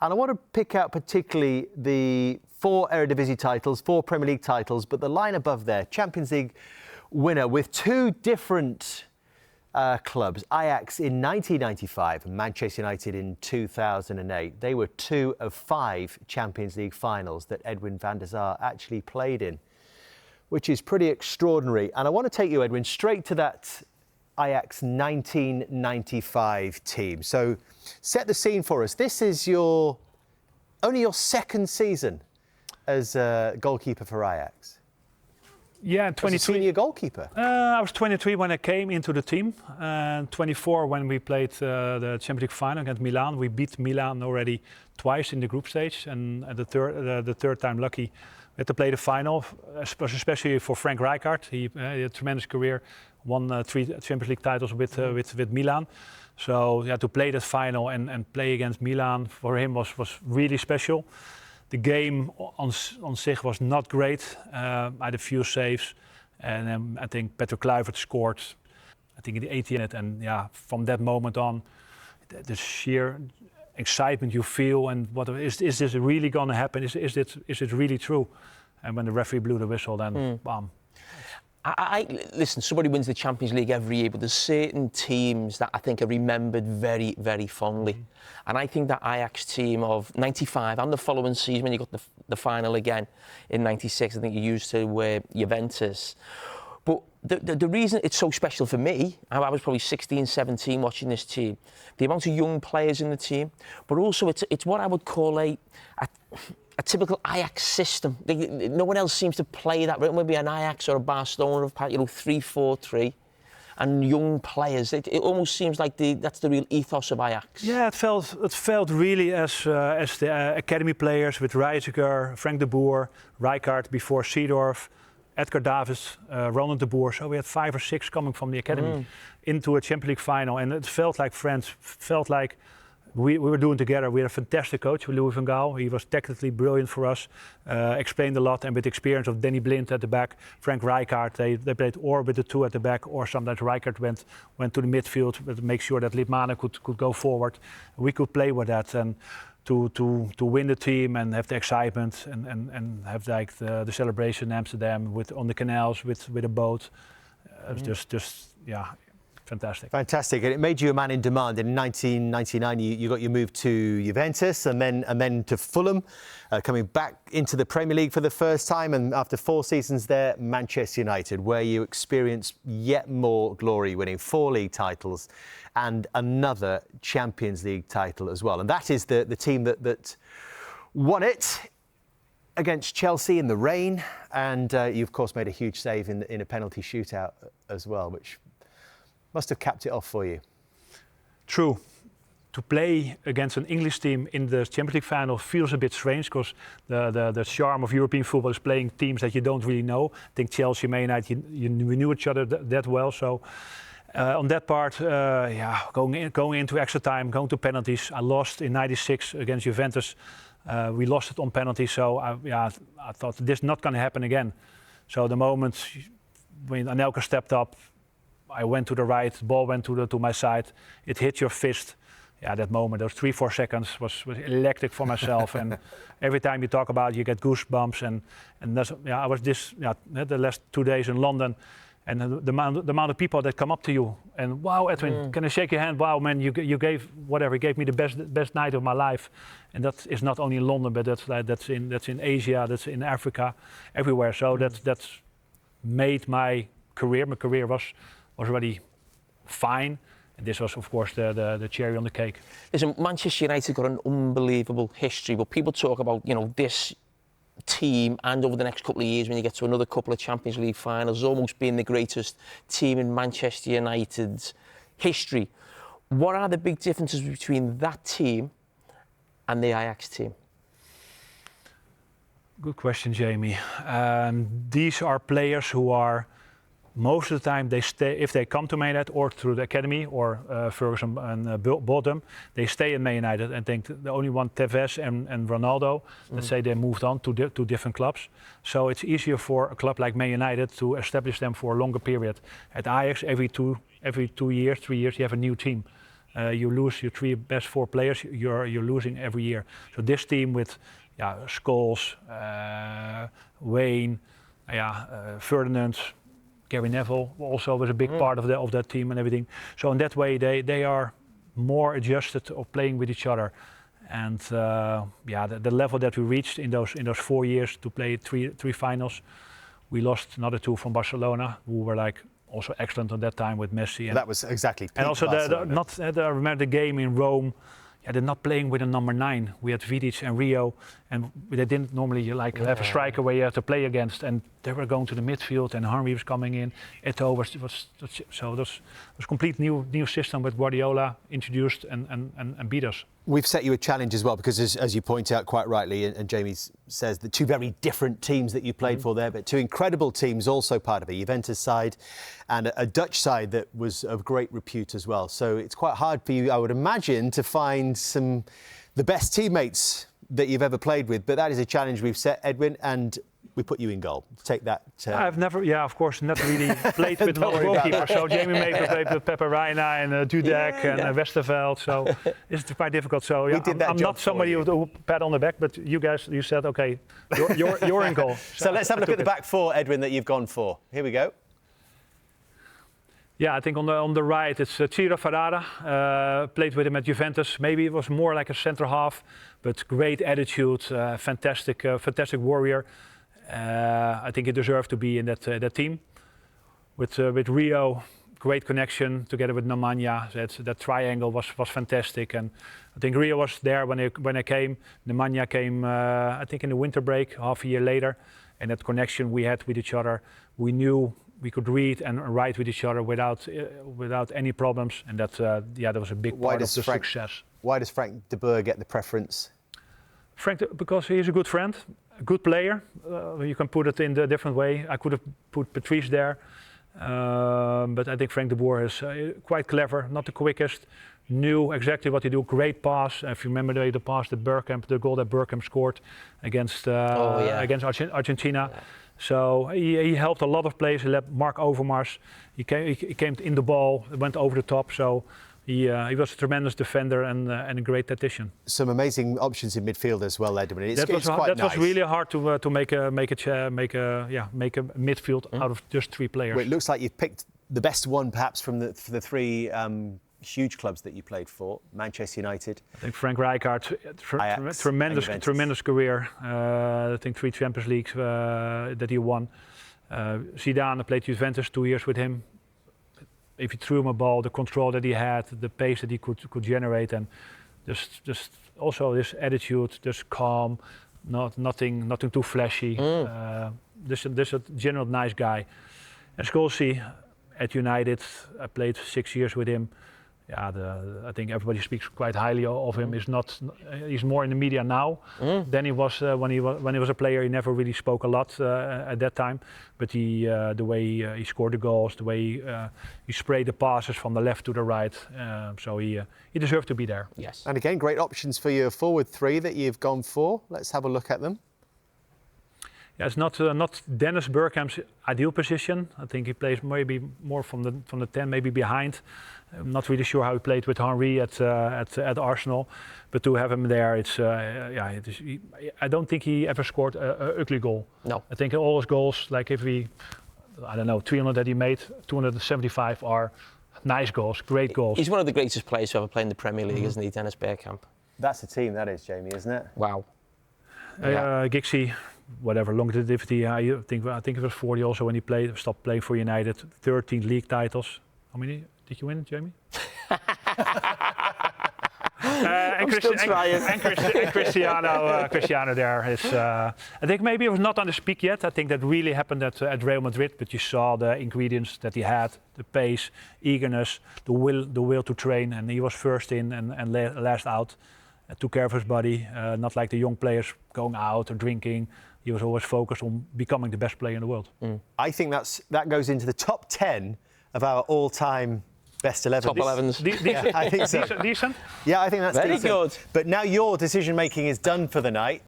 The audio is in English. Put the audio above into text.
And I want to pick out particularly the 4 Eredivisie titles, 4 Premier League titles, but the line above there, Champions League winner with 2 different clubs, Ajax in 1995 and Manchester United in 2008. They were 2 of 5 Champions League finals that Edwin van der Sar actually played in, which is pretty extraordinary. And I want to take you, Edwin, straight to that Ajax 1995 team. So set the scene for us. This is only your second season as a goalkeeper for Ajax. Yeah, 23. As a senior goalkeeper. I was 23 when I came into the team, and 24 when we played the Champions League final against Milan. We beat Milan already twice in the group stage, and the third time lucky we had to play the final, especially for Frank Rijkaard. He had a tremendous career, won 3 Champions League titles with Milan. So yeah, to play that final and play against Milan for him was really special. The game on zich was not great. I had a few saves, and I think Petr Kluivert scored, I think in the 80th minute. And yeah, from that moment on, the sheer excitement you feel, and what is this really going to happen? Is it really true? And when the referee blew the whistle, then bam. Listen, somebody wins the Champions League every year, but there's certain teams that I think are remembered very, very fondly. And I think that Ajax team of 95 and the following season, when you got the final again in 96, I think you used to Juventus. But the reason it's so special for me, I was probably 16, 17 watching this team, the amount of young players in the team, but also it's what I would call a typical Ajax system. No one else seems to play that. Maybe an Ajax or a Barcelona, 3-4-3, and young players. It almost seems like that's the real ethos of Ajax. Yeah, it felt really as the academy players with Reiziger, Frank de Boer, Rijkaard before Seedorf, Edgar Davids, Ronald de Boer. So we had 5 or 6 coming from the academy into a Champions League final, and it felt like friends. Felt like we were doing together. We had a fantastic coach, Louis van Gaal. He was technically brilliant for us, explained a lot, and with the experience of Danny Blind at the back, Frank Rijkaard, they played or with the 2 at the back, or sometimes Rijkaard went to the midfield to make sure that Liedmanen could go forward. We could play with that, and to win the team and have the excitement and have like the celebration in Amsterdam on the canals with a boat. It was just yeah. Fantastic. Fantastic. And it made you a man in demand. In 1999, you got your move to Juventus and then to Fulham, coming back into the Premier League for the first time. And after 4 seasons there, Manchester United, where you experienced yet more glory, winning 4 league titles and another Champions League title as well. And that is the team that won it against Chelsea in the rain. And you, of course, made a huge save in a penalty shootout as well, which must have capped it off for you. True. To play against an English team in the Champions League final feels a bit strange, because the charm of European football is playing teams that you don't really know. I think Chelsea, Man United, we knew each other that well. So on that part, going into extra time, going to penalties. I lost in '96 against Juventus. We lost it on penalties. So I thought this is not going to happen again. So the moment when Anelka stepped up, I went to the right, the ball went to my side, it hit your fist. Yeah, that moment, those 3-4 seconds was electric for myself. And every time you talk about it, you get goosebumps. And that's, I was the last 2 days in London, and the amount of people that come up to you and, wow, Edwin, can I shake your hand? Wow, man, you gave me the best night of my life. And that is not only in London, but that's in Asia, that's in Africa, everywhere. So that's made my career. My career was already fine. And this was, of course, the cherry on the cake. Listen, Manchester United got an unbelievable history, but people talk about, this team, and over the next couple of years when you get to another couple of Champions League finals, almost being the greatest team in Manchester United's history. What are the big differences between that team and the Ajax team? Good question, Jamie. These are players who are, most of the time, they stay, if they come to Man United or through the academy or Ferguson and bought them, they stay in Man United. I think the only one, Tevez and Ronaldo, let's say they moved on to different clubs. So it's easier for a club like Man United to establish them for a longer period. At Ajax, every 2 years, 3 years, you have a new team. you lose your 3 best 4 players, you're losing every year. So this team with Scholes, Wayne, Ferdinand, Gary Neville also was a big part of that team and everything. So in that way, they are more adjusted of playing with each other. And the level that we reached in those 4 years to play three finals, we lost another 2 from Barcelona, who were like also excellent at that time with Messi. And that was exactly. And also I remember the game in Rome. Yeah, they're not playing with a number 9. We had Vidic and Rio, and they didn't normally have a striker where you have to play against. And they were going to the midfield, and Henry was coming in. Eto'o was a complete new system that Guardiola introduced and beat us. We've set you a challenge as well because, as you point out quite rightly, and Jamie says, the 2 very different teams that you played for there, but 2 incredible teams also part of it, Juventus side and a Dutch side that was of great repute as well. So it's quite hard for you, I would imagine, to find the best teammates that you've ever played with. But that is a challenge we've set, Edwin, and we put you in goal. Take that. I've never, of course, not really played with a lot of goalkeepers. So Jamie Maker played with Pepper Reina and Dudek and Westerveld. So it's quite difficult. So I'm not somebody who pat on the back, but you guys, you said, okay, you're in goal. So let's have a look at the back 4, Edwin, that you've gone for. Here we go. Yeah, I think on the right it's Ciro Ferrara. Played with him at Juventus. Maybe it was more like a centre half, but great attitude, fantastic warrior. I think he deserved to be in that team. With Rio, great connection together with Nemanja. That triangle was fantastic, and I think Rio was there when I came. Nemanja came, I think, in the winter break, half a year later, and that connection we had with each other, we knew we could read and write with each other without any problems, and that was a big part of the success. Why does Frank de Boer get the preference? Frank, because he's a good friend, a good player. You can put it in a different way. I could have put Patrice there, but I think Frank de Boer is quite clever, not the quickest, knew exactly what to do, great pass. If you remember the pass that the goal that Bergkamp scored against Argentina. Yeah. So he helped a lot of players. He let Mark Overmars. He came in the ball, went over the top. So he was a tremendous defender and a great tactician. Some amazing options in midfield as well, Edwin. That was really hard to make a midfield out of just 3 players. Well, it looks like you've picked the best one, perhaps, from the 3 huge clubs that you played for. Manchester United. I think Frank Rijkaard, tremendous career. I think 3 Champions Leagues that he won. Zidane played Juventus 2 years with him. If you threw him a ball, the control that he had, the pace that he could generate, and just also this attitude, just calm, nothing too flashy. Just a general nice guy. And Scholes at United, I played 6 years with him. Yeah, I think everybody speaks quite highly of him. He's more in the media now than he was when he was a player. He never really spoke a lot at that time, but the way he scored the goals, the way he sprayed the passes from the left to the right, so he deserved to be there. Yes. And again, great options for your forward 3 that you've gone for. Let's have a look at them. Yeah, it's not Dennis Bergkamp's ideal position. I think he plays maybe more from the 10, maybe behind. I'm not really sure how he played with Henry at Arsenal, but to have him there, I don't think he ever scored a ugly goal. No. I think all his goals, like 300 that he made, 275 are nice goals, great goals. He's one of the greatest players to ever play in the Premier League, isn't he, Dennis Bergkamp? That's a team, that is, Jamie, isn't it? Wow. Giggsy. Whatever longevity, I think it was 40 also when he stopped playing for United. 13 league titles. How many did you win, Jamie? I'm still trying. And Cristiano there is. I think maybe it was not on his peak yet. I think that really happened at Real Madrid. But you saw the ingredients that he had: the pace, eagerness, the will to train, and he was first in and last out. Took care of his body, not like the young players going out or drinking. He was always focused on becoming the best player in the world. I think that goes into the top 10 of our all-time best 11. Top 11s. I think so. Decent? Yeah, I think that's very decent. Good. But now your decision-making is done for the night.